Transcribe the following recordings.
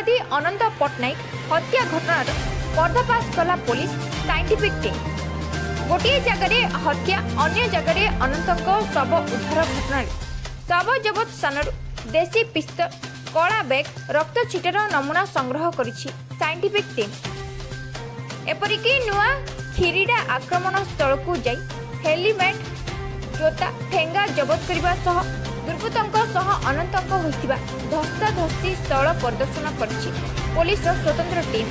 अपराधी अनंत पट्टनायक हत्या घटनार पर्दाफाश कला पुलिस साइंटिफिक टीम। गोटे जगह हत्या अन्य जगह अनंत शव उद्धार घटना शव जबत स्थान देसी पिस्तल कला बैग रक्त छिटार नमूना संग्रह करिछि साइंटिफिक टीम। एपरिक नुआ खिरीडा आक्रमण स्थल को जाई हेलमेट जोता ठेंगा जबत करने सह दुर्बृत्तों सह अनंतों होइतिबा धस्ताधस्ती स्थल प्रदर्शन करिछि पुलिस स्वतंत्र टीम।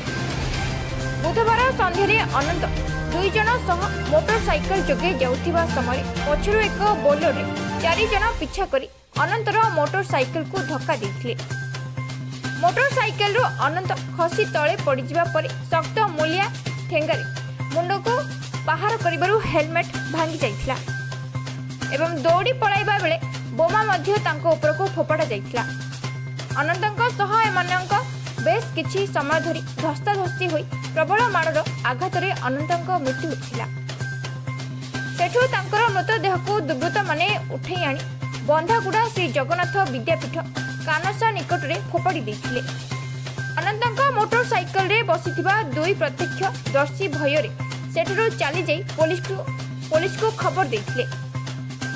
बुधवार संध्यारे अनंत 2 जन सह मोटरसाइकल जोगे जाउथिबा समय पछरु एक बोलेरो रे 4 जन पीछा करी अनंतर मोटरसाइकल को धक्का देथिले। मोटरसाइकल रो अनंत खसी तळे पड़ी जिबा परे सख्त मूलिया ठेंगारे मुंड को बाहर करिबारु हेलमेट भांगी जाइथिला एवं दौड़ी पळाइबा बेले बोमा मध्य तांको ऊपर को फोपड़ा जाइथिला। अनंतंको सह एमानंको बेस किछि समय धरी धस्ताधस्ती होई प्रबल माड़र आघात रे अनंतंको मृत्यु होइथिला। सेठु तांकर मृतदेह को दुर्बृत्त माने उठै आनी बंधागुड़ा श्री जगन्नाथ विद्यापीठ कानसा निकट रे फोपड़ी दैथिले। अनंतंको मोटरसाइकल रे बसिथिबा 2 प्रत्यक्षदर्शी भय रे सेठु चली जाई पुलिस को खबर दैथिले।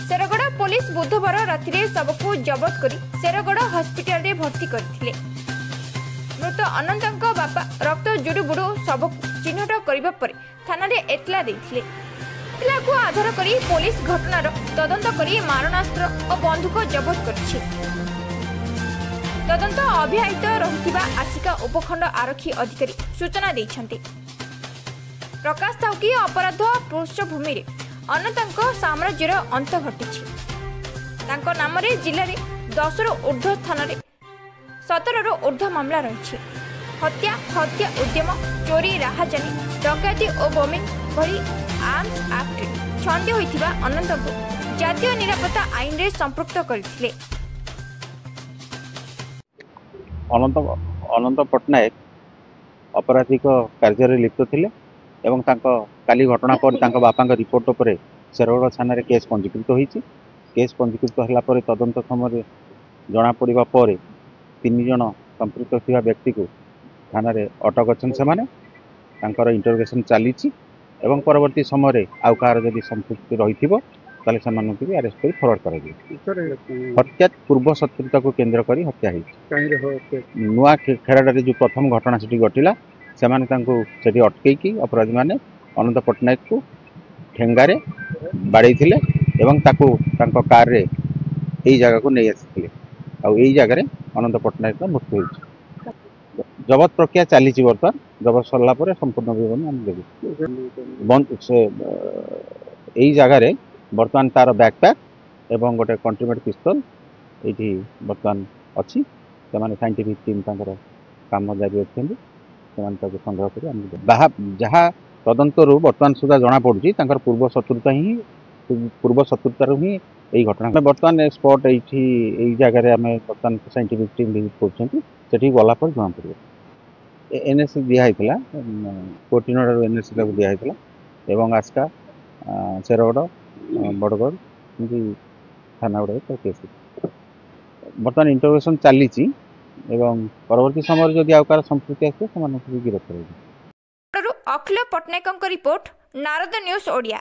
शेरगड़ा पुलिस बुधवार राति शव को जबत करी शेरगड़ा हॉस्पिटल रे भर्ती करथिले। मृत अनंतंको बापा रक्त जुड़ुबुड़ु शव चिन्हट करबा परे थाना रे एतला दैथिले। एतला को आधार करी पुलिस घटनार तदंत करी मारणास्त्र और बंदूक जबत करछि। तदंत अभियायित रहुथिबा आशिका उपखंड आरक्षी अधिकारी सूचना दैछन्ति। प्रकाश थाउकी अपराध पृष्ठभूमि रे अनंतंको साम्राज्यर अंत घटिछि। तांको नाम रे जिले रे 10 रु ऊर्ध्व स्थान रे 17 रु ऊर्ध्व मामला रहिछि। हत्या उद्यम चोरी राहाजानी डकैती और बमिंग भली आर्म्स एक्ट रे छंदे होइथिबा अनंतंको जातीय निरापत्ता आईन रे संपृक्त करथिले। अनंत पट्टनायक अपराधिक कार्य रे लिप्त थिले एवं काली घटना पर तांको बापा रिपोर्ट पर शेरगढ़ थाना रे केस पंजीकृत होईछि। केस पंजीकृत होला पर तदंत समय जना पड़िबा पर 3 जन संपृक्त थिबा व्यक्ति को थाना रे अटक अछन सेमाने तांकर इंटरोगेशन चलीछि एवं परवर्ती समय रे आउ कार जदि संपृक्ति रहिथिबो ताले सेमानकु भी अरेस्ट करी फॉरवर्ड करा जाय। हत्या पूर्व शत्रुता को केंद्र करी हत्या होईछि। नुआ खेराडा रे जो प्रथम घटना सेठी घटिला सेमाने तांको सेठी अटकेकी अपराधी माने अनंत पट्टनायक को ठेंगारे बाड़े थिले एवं ताको तांको कार रे एई जगह को नै आसिथिले आ एई जगह रे अनंत पट्टनायक का मृत्यु होइछि। जबत प्रक्रिया चली बर्तमान जबत सरला पर संपूर्ण विवरण हम देबु। बंद से एई जगह रे बर्तमान तार बैकपैक एवं गोटे कंट्रीमेट पिस्तल एठी बर्तमान अछि। सेमाने साइंटिफिक टीम तांकर काम जारी अछन्ती संग्रह कर जहाँ तदंतरु बर्तमान सुधा जना पड़ी पूर्व शत्रुता ही यही घटना बर्तमान स्पॉट यही जगह आम बर्तमान साइंटिफिक टीम विजिट कर गला पर जना पड़े। एनएससी दिखाई कोटिनोड एनएससी दिखाई एवं आस्का शेरगढ़ बड़गढ़ थाना गुड़ा केस बर्तमान इंटरोगेशन चली एवं परवर्ती समय जदि आकार संपृक्ति आसे गिरफ्त कर। अखिल पट्टनायक रिपोर्ट नारद न्यूज ओडिया।